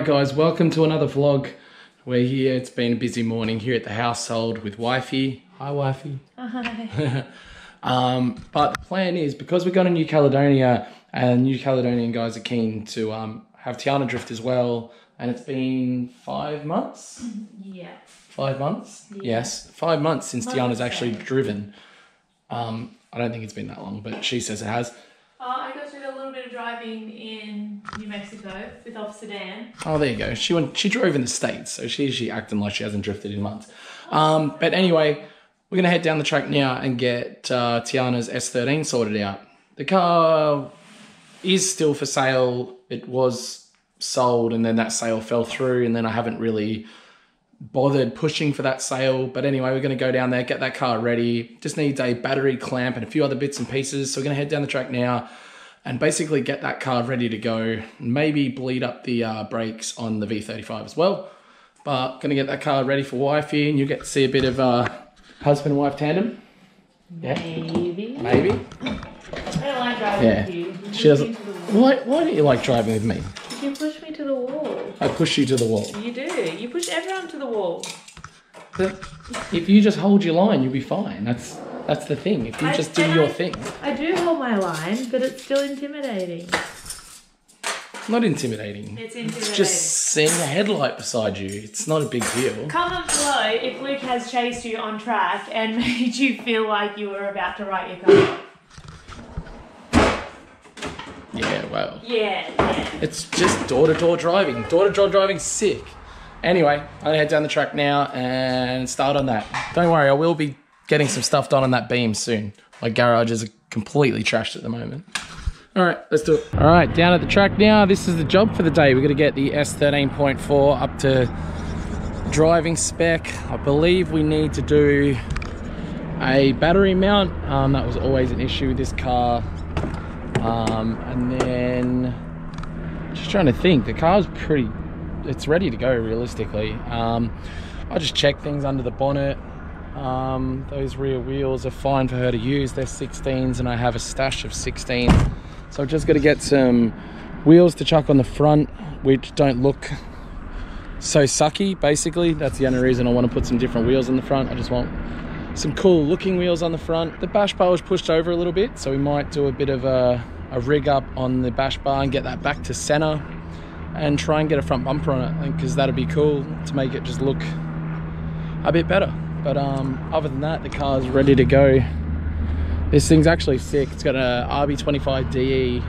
guys, welcome to another vlog. We're here, it's been a busy morning here at the household with wifey. Hi wifey. Hi. But the plan is, because we've got a New Caledonia and New Caledonian guys are keen to have Tiana drift as well, and it's been 5 months? Yeah. 5 months? Yeah. Yes, 5 months since Tiana's actually driven. I don't think it's been that long, but she says it has. I got to do a little bit of driving in New Mexico with Officer Dan. Oh, there you go. She drove in the States, so she's acting like she hasn't drifted in months. But anyway, we're going to head down the track now and get Tiana's S13 sorted out. The car is still for sale. It was sold and then that sale fell through, and then I haven't really bothered pushing for that sale. But anyway, we're going to go down there, get that car ready. Just needs a battery clamp and a few other bits and pieces. So we're going to head down the track now and basically get that car ready to go. Maybe bleed up the brakes on the V35 as well. But going to get that car ready for wifey, and you get to see a bit of husband and wife tandem. Yeah. Maybe. I don't like driving with you. She doesn't. Why don't you like driving with me? You push me to the wall. I push you to the wall. You do. You push everyone to the wall. But if you just hold your line, you'll be fine. That's the thing. If you just do your thing. I do hold my line, but it's still intimidating. Not intimidating. It's intimidating. It's just seeing a headlight beside you. It's not a big deal. Comment below if Luke has chased you on track and made you feel like you were about to write your car. Yeah, well. Yeah. It's just door-to-door driving. Door-to-door driving's sick. Anyway, I'm going to head down the track now and start on that. Don't worry, I will be getting some stuff done on that beam soon. My garage is completely trashed at the moment. All right, let's do it. All right, down at the track now. This is the job for the day. We're going to get the S13.4 up to driving spec. I believe we need to do a battery mount. That was always an issue with this car. And then just trying to think, the car's it's ready to go realistically. I'll just check things under the bonnet. Those rear wheels are fine for her to use. They're 16s and I have a stash of 16s. So I've just got to get some wheels to chuck on the front, which don't look so sucky, basically. That's the only reason I want to put some different wheels on the front. I just want some cool looking wheels on the front. The bash bar was pushed over a little bit, so we might do a bit of a rig up on the bash bar and get that back to center and try and get a front bumper on it, because that'd be cool to make it just look a bit better. But other than that, the car's ready to go. This thing's actually sick. It's got a RB25DE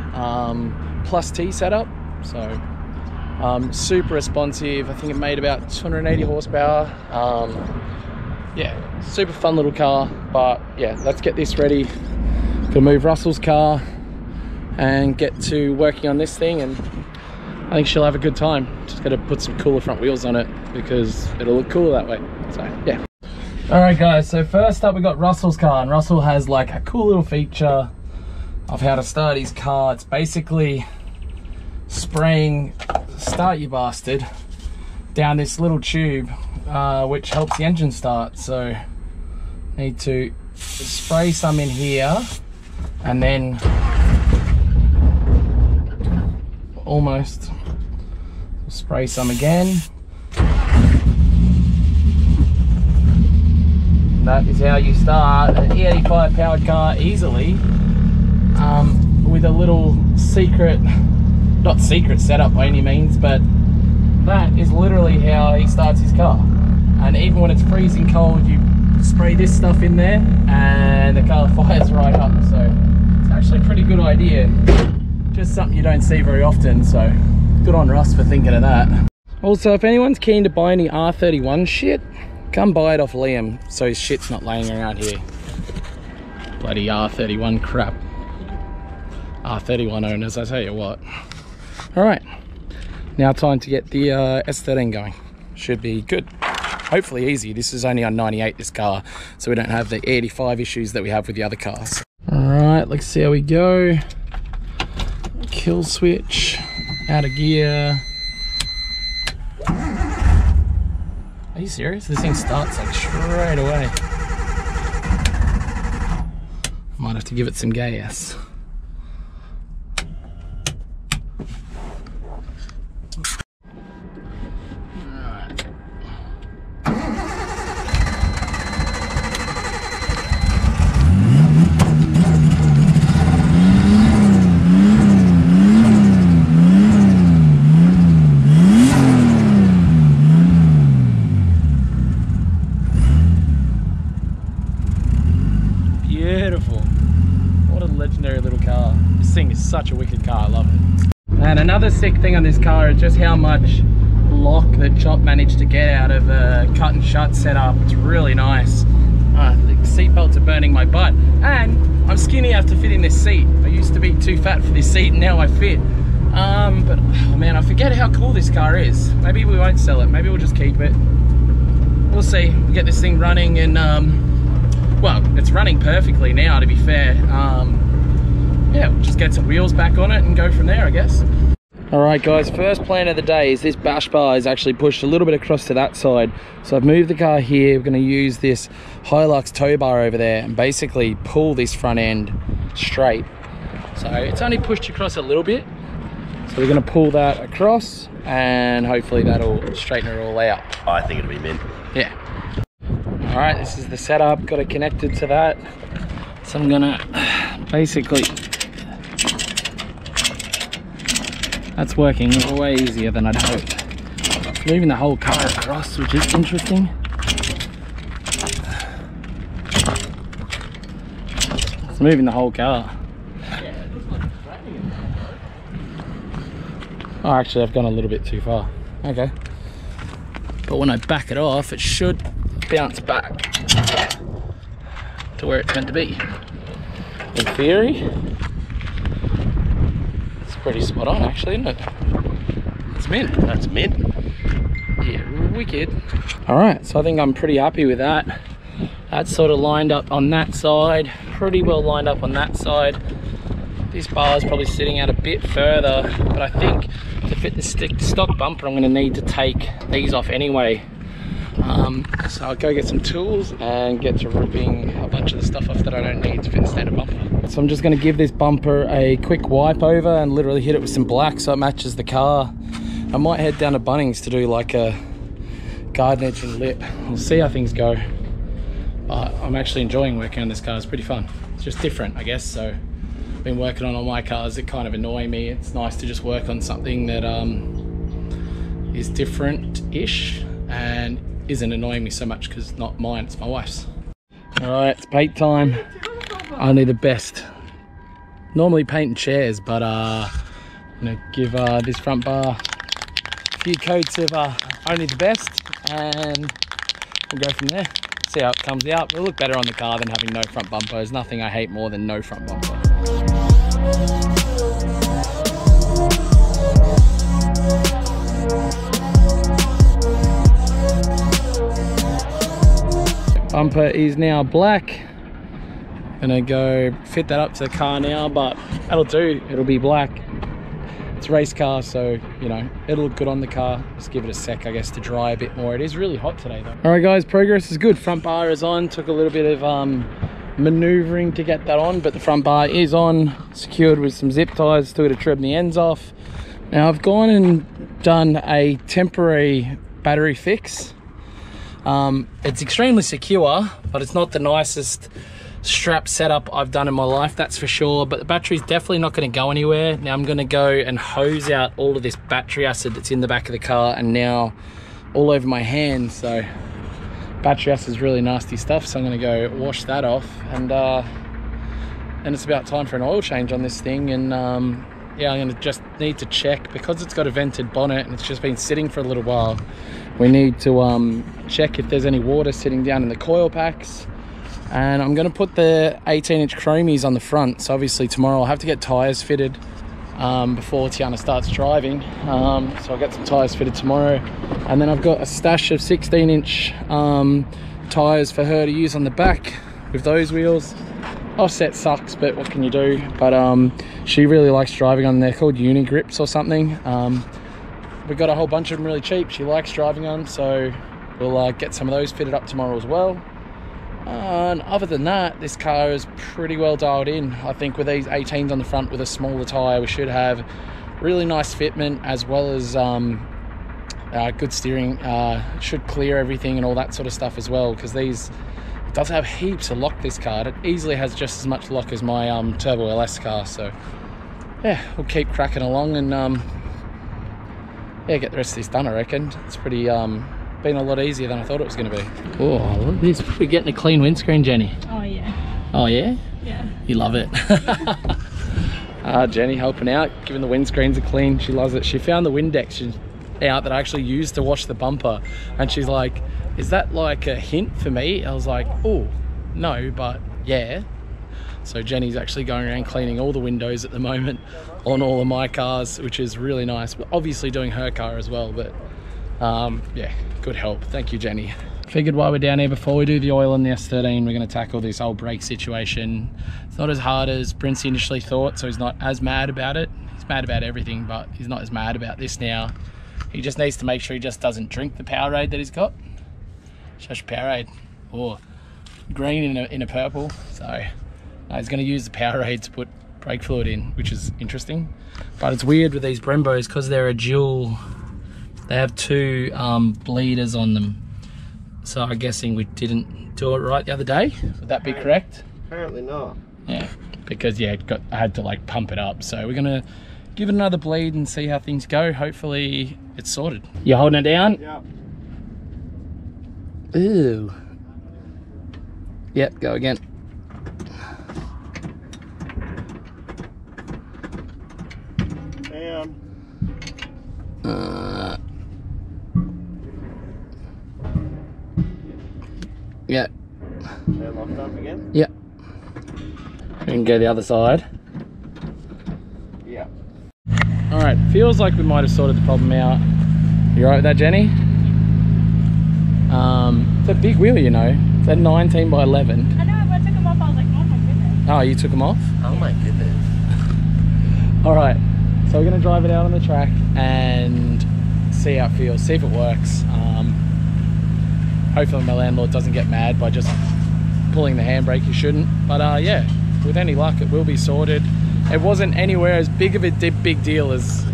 plus T setup, so super responsive. I think it made about 280 horsepower. Yeah, super fun little car. But yeah, let's get this ready. Gonna move Russell's car and get to working on this thing, and I think she'll have a good time. Just gotta put some cooler front wheels on it because it'll look cool that way. So yeah. All right guys, so first up we got Russell's car, and Russell has like a cool little feature of how to start his car. It's basically spraying Start You Bastard down this little tube, which helps the engine start. So need to spray some in here and then almost spray some again. That is how you start an E85 powered car easily, with a little secret, not secret setup by any means, but that is literally how he starts his car. And even when it's freezing cold, you spray this stuff in there and the car fires right up. So it's actually a pretty good idea. Just something you don't see very often, so good on Russ for thinking of that. Also, if anyone's keen to buy any R31 shit, come buy it off Liam, so his shit's not laying around here. Bloody R31 crap. R31 owners, I tell you what. Alright, now time to get the S13 going. Should be good. Hopefully easy. This is only on 98, this car, so we don't have the 85 issues that we have with the other cars. Alright, let's see how we go. Kill switch, out of gear. Are you serious? This thing starts like straight away. Might have to give it some gas. wicked car, I love it. And another sick thing on this car is just how much lock that Chop managed to get out of a cut and shut setup. It's really nice. The seat belts are burning my butt, and I'm skinny enough to fit in this seat. I used to be too fat for this seat, and now I fit. But oh man, I forget how cool this car is. Maybe we won't sell it, maybe we'll just keep it. We'll see. We'll get this thing running, and well, it's running perfectly now, to be fair. Yeah, we'll just get some wheels back on it and go from there, I guess. Alright guys, first plan of the day is this bash bar is actually pushed a little bit across to that side. So I've moved the car here. We're going to use this Hilux tow bar over there and basically pull this front end straight. So it's only pushed across a little bit. So we're going to pull that across and hopefully that'll straighten it all out. I think it'll be mint. Yeah. Alright, this is the setup. Got it connected to that. So I'm going to basically... That's working way easier than I'd hoped. It's moving the whole car across, which is interesting. It's moving the whole car. Yeah, it looks like it's dragging it now, bro. Oh, actually, I've gone a little bit too far. Okay. But when I back it off, it should bounce back to where it's meant to be. In theory. Pretty spot on actually, isn't it? It's mint. That's mint. Yeah, wicked. Alright, so I think I'm pretty happy with that. That's sort of lined up on that side, pretty well lined up on that side. This bar is probably sitting out a bit further, but I think to fit the stock bumper I'm going to need to take these off anyway. So I'll go get some tools and get to ripping a bunch of the stuff off that I don't need to fit the standard bumper. So I'm just going to give this bumper a quick wipe over and literally hit it with some black so it matches the car. I might head down to Bunnings to do like a garden edge and lip. We'll see how things go. But I'm actually enjoying working on this car. It's pretty fun. It's just different, I guess. So I've been working on all my cars that kind of annoy me. It's nice to just work on something that is different-ish and isn't annoying me so much because it's not mine, it's my wife's. Alright, it's paint time. Only the best. Normally painting chairs, but I'm gonna give this front bar a few coats of only the best and we'll go from there. See how it comes out. It'll look better on the car than having no front bumper. There's nothing I hate more than no front bumper. Bumper is now black. Gonna go fit that up to the car now, but that'll do. It'll be black. It's a race car, so you know it'll look good on the car. Just give it a sec, I guess, to dry a bit more. It is really hot today, though. All right, guys, progress is good. Front bar is on. Took a little bit of maneuvering to get that on, but the front bar is on, secured with some zip ties. Still got to trim the ends off. Now I've gone and done a temporary battery fix. It's extremely secure, but it's not the nicest strap setup I've done in my life, that's for sure, but the battery's definitely not going to go anywhere. Now I'm going to go and hose out all of this battery acid that's in the back of the car and now all over my hands. So battery acid is really nasty stuff, so I'm going to go wash that off, and it's about time for an oil change on this thing. And yeah, I'm going to just need to check, because it's got a vented bonnet and it's just been sitting for a little while, we need to check if there's any water sitting down in the coil packs. And I'm going to put the 18-inch chromies on the front, so obviously tomorrow I'll have to get tyres fitted before Tiana starts driving. So I'll get some tyres fitted tomorrow, and then I've got a stash of 16-inch tyres for her to use on the back with those wheels. Offset sucks, but what can you do? But she really likes driving on. They're called uni grips or something. We got a whole bunch of them really cheap. She likes driving on, so we'll get some of those fitted up tomorrow as well. And other than that, this car is pretty well dialed in. I think with these 18s on the front with a smaller tyre, we should have really nice fitment, as well as good steering. Should clear everything and all that sort of stuff as well, because these, it does have heaps of lock, this car. It easily has just as much lock as my Turbo LS car. So yeah, we'll keep cracking along and yeah, get the rest of this done, I reckon. It's pretty been a lot easier than I thought it was going to be. Oh, look at this. We're getting a clean windscreen, Jenny. Oh yeah. Oh yeah? Yeah. You love it. Jenny helping out, giving the windscreens a clean. She loves it. She found the Windex out that I actually used to wash the bumper, and she's like, is that like a hint for me? I was like, oh, no, but yeah. So Jenny's actually going around cleaning all the windows at the moment on all of my cars, which is really nice. But obviously doing her car as well, but yeah, good help. Thank you, Jenny. Figured while we're down here, before we do the oil in the S13, we're going to tackle this old brake situation. It's not as hard as Prince initially thought, so he's not as mad about it. He's mad about everything, but he's not as mad about this now. He just needs to make sure he just doesn't drink the Powerade that he's got. Shush Powerade. Or green in a purple. So he's going to use the Powerade to put brake fluid in, which is interesting. But it's weird with these Brembos because they're a dual. They have two bleeders on them. So I'm guessing we didn't do it right the other day. Would that be correct? Apparently not. Yeah, because yeah, I had to like pump it up. So we're gonna give it another bleed and see how things go. Hopefully it's sorted. You holding it down? Yeah. Ooh. Yep, go again. Down. Yeah. They're locked up again? Yeah. We can go the other side. Yeah. Alright, feels like we might have sorted the problem out. You alright with that, Jenny? It's a big wheel, you know. It's a 19 by 11. I know, but I took them off. I was like, oh my goodness. Oh, you took them off? Oh my goodness. Alright, so we're going to drive it out on the track and see how it feels, see if it works. Hopefully my landlord doesn't get mad by just pulling the handbrake. He shouldn't. But yeah, with any luck it will be sorted. It wasn't anywhere as big of a big deal as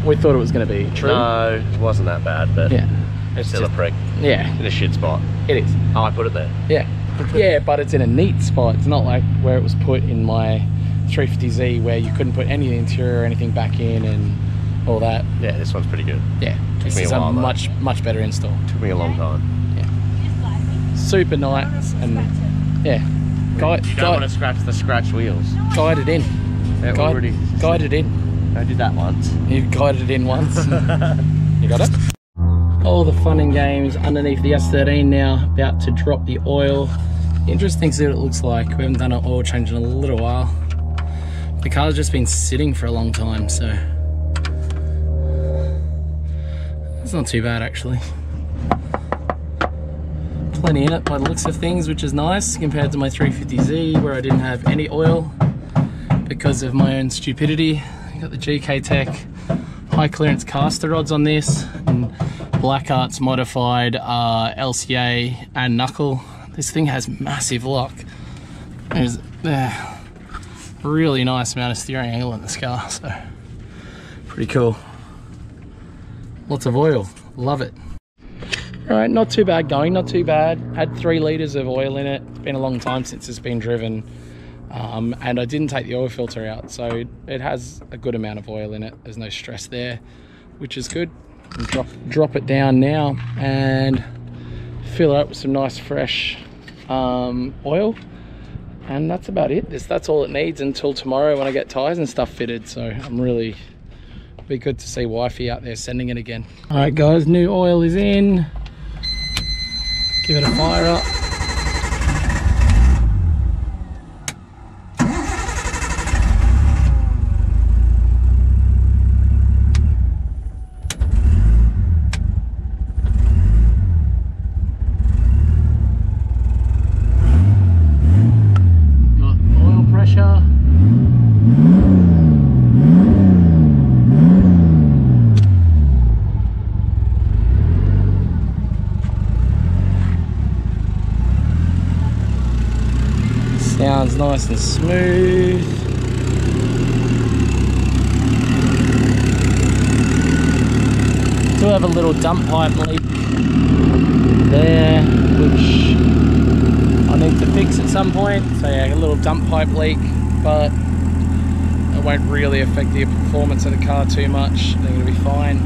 we thought it was going to be. True? No, it wasn't that bad, but yeah, it's still a prick. Yeah. In a shit spot. It is. Oh, I put it there. Yeah. Yeah, but it's in a neat spot. It's not like where it was put in my 350Z where you couldn't put any of the interior or anything back in and all that. Yeah, this one's pretty good. Yeah. This is a much better install. Took me a long time. Super nice and yeah. You don't want to scratch the scratch wheels. Guided in. Guided in. I did that once. You guided it in once. You got it? All the fun and games underneath the S13 now, about to drop the oil. Interesting to see what it looks like. We haven't done an oil change in a little while. The car's just been sitting for a long time, so it's not too bad actually. Plenty in it by the looks of things, which is nice compared to my 350Z where I didn't have any oil because of my own stupidity. I got the GK Tech high clearance caster rods on this and Blackheart's modified LCA and knuckle. This thing has massive lock. There's really nice amount of steering angle in this car, so pretty cool. Lots of oil, love it. All right, not too bad going, not too bad. Had 3 litres of oil in it. It's been a long time since it's been driven. And I didn't take the oil filter out, so it has a good amount of oil in it. There's no stress there, which is good. Drop it down now and fill it up with some nice fresh oil. And that's about it. That's all it needs until tomorrow when I get tyres and stuff fitted. So I'm really, be good to see wifey out there sending it again. All right guys, new oil is in. Give it a fire up. Got oil pressure. Sounds nice and smooth. Do have a little dump pipe leak there, which I need to fix at some point. So yeah, a little dump pipe leak, but it won't really affect the performance of the car too much. I think it'll be fine.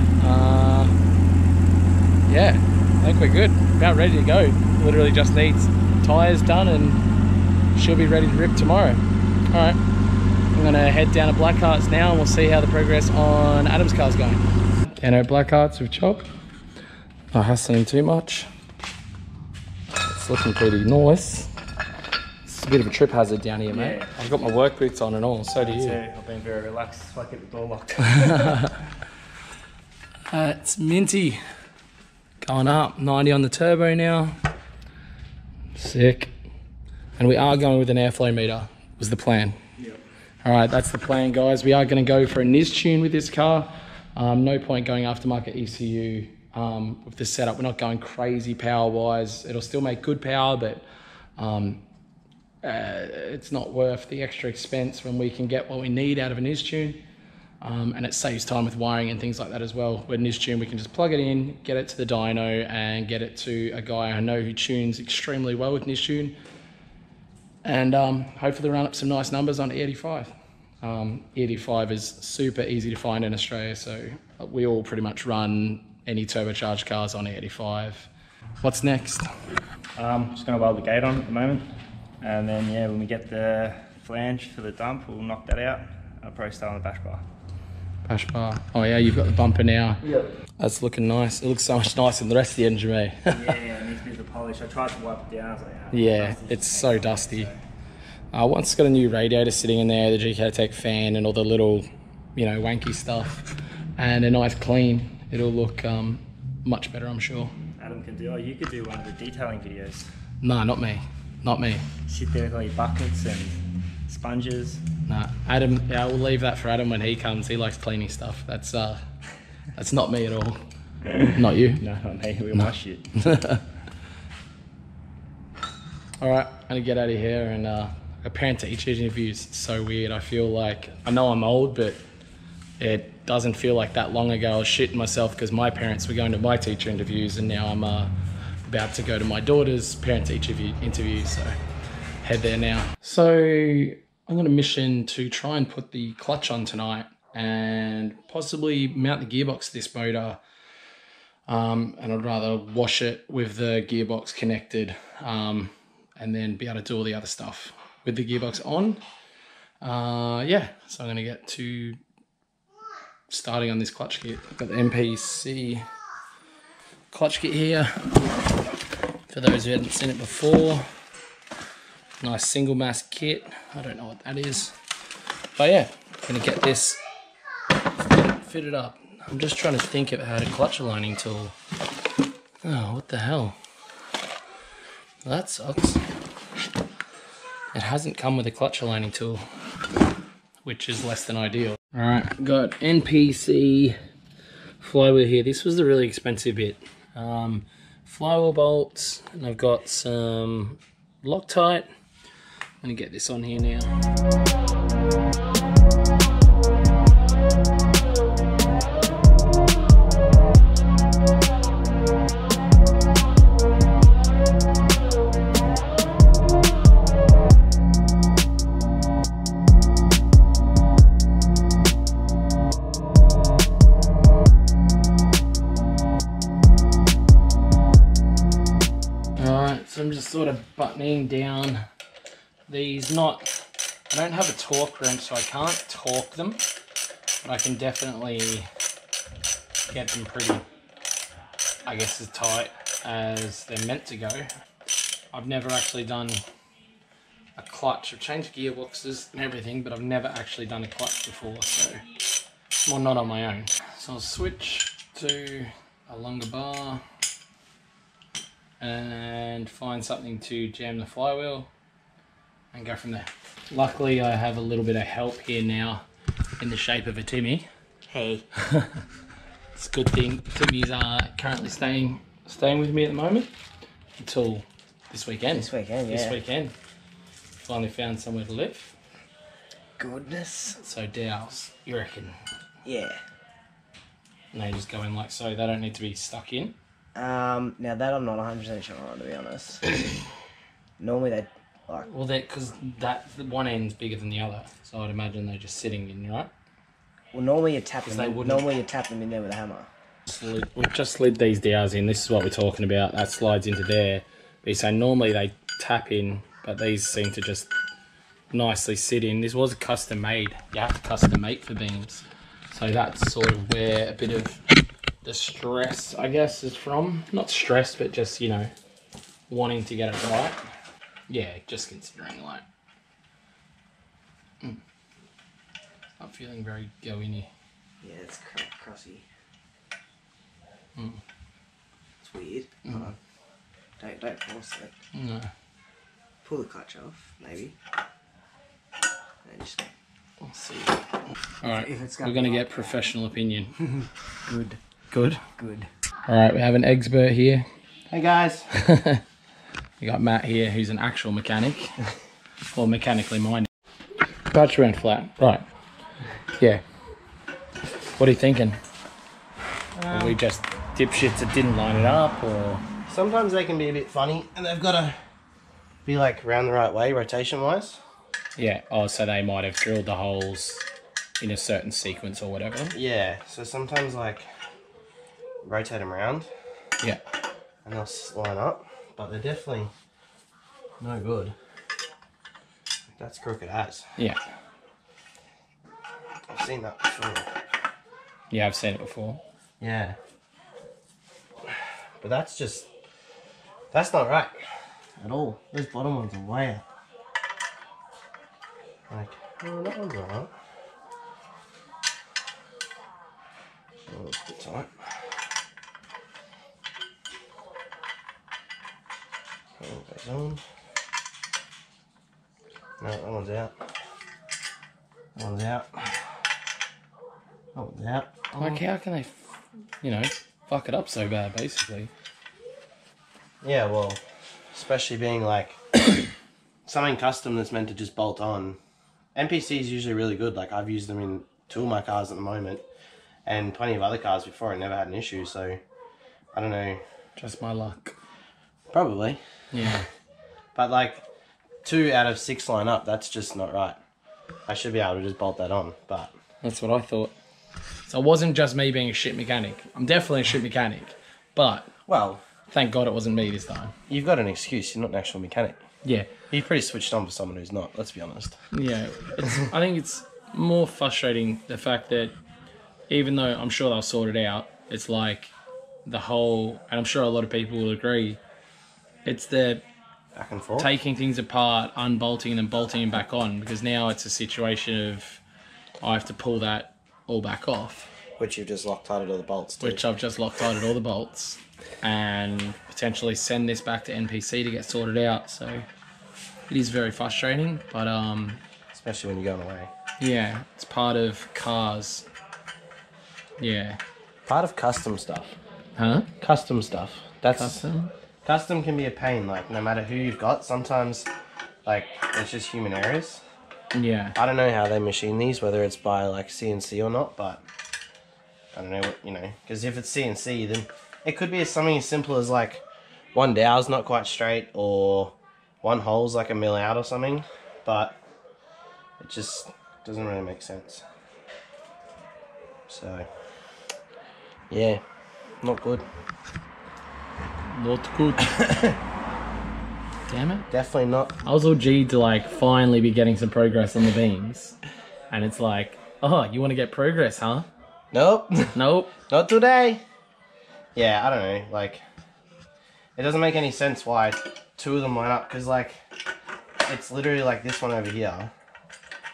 Yeah, I think we're good. About ready to go. Literally just needs tyres done and she'll be ready to rip tomorrow. All right. I'm gonna head down to Blackheart's now and we'll see how the progress on Adam's car's going. And at Blackheart's with Chop. Not hassling too much. It's looking pretty nice. It's a bit of a trip hazard down here, mate. Yeah. I've got my work boots on and all, so do you. I've been very relaxed so I keep the door locked. It's minty. Going up, 90 on the turbo now. Sick. And we are going with an airflow meter, was the plan. Yep. All right, that's the plan, guys. We are going to go for a NIS tune with this car. No point going aftermarket ECU with this setup. We're not going crazy power-wise. It'll still make good power, but it's not worth the extra expense when we can get what we need out of a NIS tune. And it saves time with wiring and things like that as well. With NIS tune, we can just plug it in, get it to the dyno, and get it to a guy I know who tunes extremely well with NIS tune. And hopefully run up some nice numbers on E85. E85 is super easy to find in Australia, so we all pretty much run any turbocharged cars on E85. What's next? Just going to weld the gate on at the moment. And then, yeah, when we get the flange for the dump, we'll knock that out. I'll probably start on the bash bar. Bash bar. Oh yeah, you've got the bumper now. Yep. That's looking nice. It looks so much nicer than the rest of the engine, mate. Yeah, it needs a bit of polish. I tried to wipe it down. I was like, yeah, it's so dusty. Once it's got a new radiator sitting in there, the GK Tech fan and all the little, you know, wanky stuff, and a nice clean, it'll look much better, I'm sure. Adam can do. Oh, you could do one of the detailing videos. No, not me. Not me. Sit there with all your buckets and sponges. Nah, Adam. Yeah, we'll leave that for Adam when he comes. He likes cleaning stuff. That's not me at all. Not you. No, not me. We wash it. All right, I'm gonna get out of here and a parent to teacher interviews. It's so weird. I feel like I know I'm old, but it doesn't feel like that long ago. I was shitting myself because my parents were going to my teacher interviews, and now I'm about to go to my daughter's parent-teacher interview. So head there now. So I'm on a mission to try and put the clutch on tonight and possibly mount the gearbox to this motor. And I'd rather wash it with the gearbox connected and then be able to do all the other stuff with the gearbox on. Yeah, so I'm going to get to starting on this clutch kit. I've got the MPC clutch kit here. For those who hadn't seen it before. Nice single mass kit. I don't know what that is. But yeah, I'm going to get this fitted up. I'm just trying to think of how to clutch aligning tool. Oh, what the hell? Well, that sucks. It hasn't come with a clutch aligning tool, which is less than ideal. Alright, got NPC flywheel here. This was the really expensive bit. Flywheel bolts, and I've got some Loctite. I'm going to get this on here now. So I'm just sort of buttoning down these. I don't have a torque wrench, so I can't torque them, but I can definitely get them pretty, I guess, as tight as they're meant to go. I've never actually done a clutch. I've changed gearboxes and everything, but I've never actually done a clutch before, so, well, not on my own. So I'll switch to a longer bar and find something to jam the flywheel and go from there. Luckily I have a little bit of help here now in the shape of a Timmy. Hey. It's a good thing Timmy's currently staying with me at the moment until this weekend. This weekend, yeah. This weekend. Finally found somewhere to live. Goodness. So Dow's, you reckon? Yeah. And they just go in like so, they don't need to be stuck in? Now that I'm not 100% sure on, to be honest. Normally they like... Well, because that one end's bigger than the other, so I'd imagine they're just sitting in, right? Well, normally you tap them in there with a hammer. We've just slid these dowels in. This is what we're talking about. That slides into there. But so normally they tap in, but these seem to just nicely sit in. This was custom made. You have to custom make for beams. So that's sort of where a bit of the stress, I guess, is from. Not stress, but just, you know, wanting to get it right. Yeah, just considering, like, not feeling very go-in-y. Yeah, it's crossy. It's weird. Don't force it. No. Pull the clutch off, maybe. And just We'll see. Alright, if it's we're going to get professional opinion. good. Good? Good. Alright, we have an expert here. Hey guys. We got Matt here, who's an actual mechanic. Or mechanically minded. Clutch went flat. Right. Yeah. What are you thinking? Are we just dipshits that didn't line it up, or...? Sometimes they can be a bit funny, and they've got to be like around the right way, rotation-wise. Yeah, oh, so they might have drilled the holes in a certain sequence or whatever. Yeah, so sometimes like rotate them around. Yeah. And they'll line up, but they're definitely no good. That's crooked as. Yeah. I've seen that before. Yeah, I've seen it before. Yeah. But that's not right at all. Those bottom ones are way up. Like, oh, that one's alright. Oh, it's a bit tight. Oh, goes on. No, that one's out. That one's out. That one's out. Like, how can they, you know, fuck it up so bad, basically? Yeah, well, especially being like something custom that's meant to just bolt on. NPC is usually really good. Like, I've used them in two of my cars at the moment, and plenty of other cars before. I never had an issue, so I don't know. Just my luck. Probably. Yeah. But like 2 out of 6 line up, that's just not right. I should be able to just bolt that on, but That's what I thought. So it wasn't just me being a shit mechanic. I'm definitely a shit mechanic, but well, thank God it wasn't me this time. you've got an excuse. You're not an actual mechanic. Yeah. You're pretty switched on for someone who's not. Let's be honest. Yeah. I think it's more frustrating the fact that even though I'm sure they'll sort it out, it's like the whole, and I'm sure a lot of people will agree, it's the Back and forth. taking things apart, unbolting and then bolting them back on, because now it's a situation of I have to pull that all back off, Which you've just Loctited all the bolts to. which I've just Loctited all the bolts, and potentially send this back to NPC to get sorted out. So it is very frustrating, but Especially when you're going away. yeah, it's part of cars. Yeah. Part of custom stuff. Huh? Custom stuff. That's Custom? Custom can be a pain, like, no matter who you've got, sometimes, like, it's just human errors. Yeah. I don't know how they machine these, whether it's by, like, CNC or not, but I don't know what, you know, because if it's CNC, then it could be something as simple as, like, one dowel's not quite straight, or one hole's, like, a mil out or something, but it just doesn't really make sense. So, yeah, not good. Not good. Damn it. Definitely not. I was all G'd to like finally be getting some progress on the beams. And it's like, oh, you want to get progress, huh? Nope. Nope. Not today. Yeah, I don't know. Like, it doesn't make any sense why 2 of them line up, because, like, it's literally like this one over here.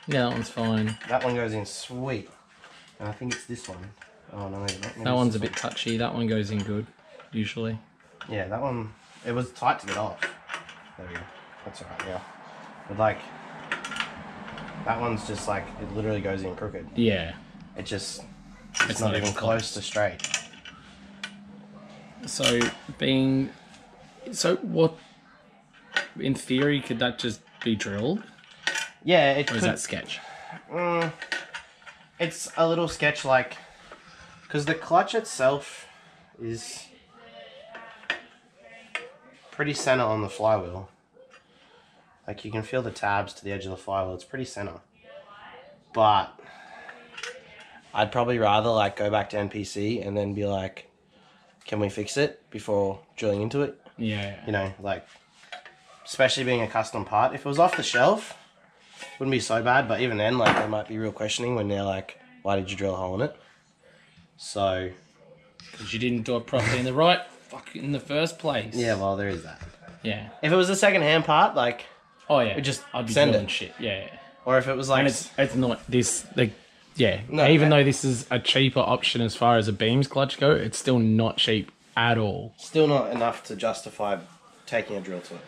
Yeah, that one's fine. That one goes in sweet. And I think it's this one. Oh, no, maybe not. Maybe That it's one's a this bit touchy. That one goes in good, usually. one. Yeah, that one, it was tight to get off. There we go. That's alright, yeah. But, like, that one's just, like, it literally goes in crooked. Yeah. It just, it's not even close to straight. So, what, in theory, could that just be drilled? Yeah, it Or could. is that sketch? It's a little sketch, like, because the clutch itself is pretty center on the flywheel. Like, you can feel the tabs to the edge of the flywheel. It's pretty center. But I'd probably rather, like, go back to NPC and then be like, can we fix it before drilling into it? Yeah. You know, like, especially being a custom part. If it was off the shelf, wouldn't be so bad. But even then, like, they might be real questioning when they're like, why did you drill a hole in it? So... Because you didn't do it properly in the first place. Yeah, well, there is that. Yeah. If it was a second-hand part, like... Oh, yeah. I'd be send drilling it. shit. Yeah. Or if it was like... And it's not this... Like, yeah. No, Even though this is a cheaper option as far as a beams clutch go, it's still not cheap at all. Still not enough to justify taking a drill to it.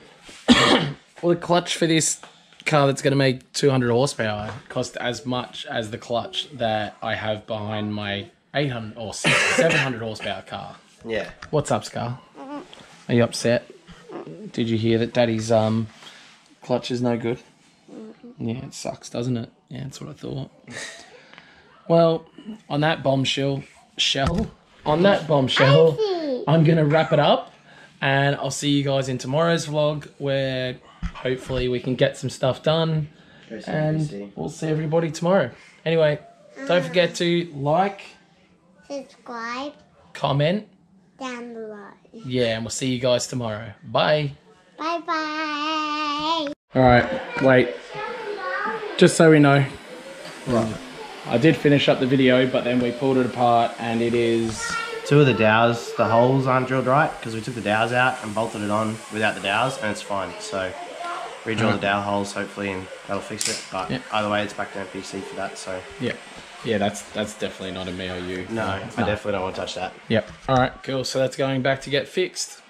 Well, the clutch for this car that's going to make 200 horsepower cost as much as the clutch that I have behind my 800 or 700 horsepower car. Yeah. What's up, Scar? Are you upset? Did you hear that Daddy's clutch is no good? Yeah, it sucks, doesn't it? Yeah, that's what I thought. Well, on that bombshell, I'm going to wrap it up, and I'll see you guys in tomorrow's vlog where hopefully we can get some stuff done, and we'll see everybody tomorrow. Anyway, don't forget to like, subscribe, comment down below. Yeah, and we'll see you guys tomorrow. Bye. Bye bye. Alright, wait. Just so we know. Right. I did finish up the video, but then we pulled it apart and it is... Two of the dowels, the holes aren't drilled right because we took the dowels out and bolted it on without the dowels, and it's fine. So re-drill the dowel holes hopefully and that'll fix it. But either way, it's back to NPC for that. So yeah, that's definitely not a me or you. No, I definitely don't want to touch that. Yep. All right, cool. So that's going back to get fixed.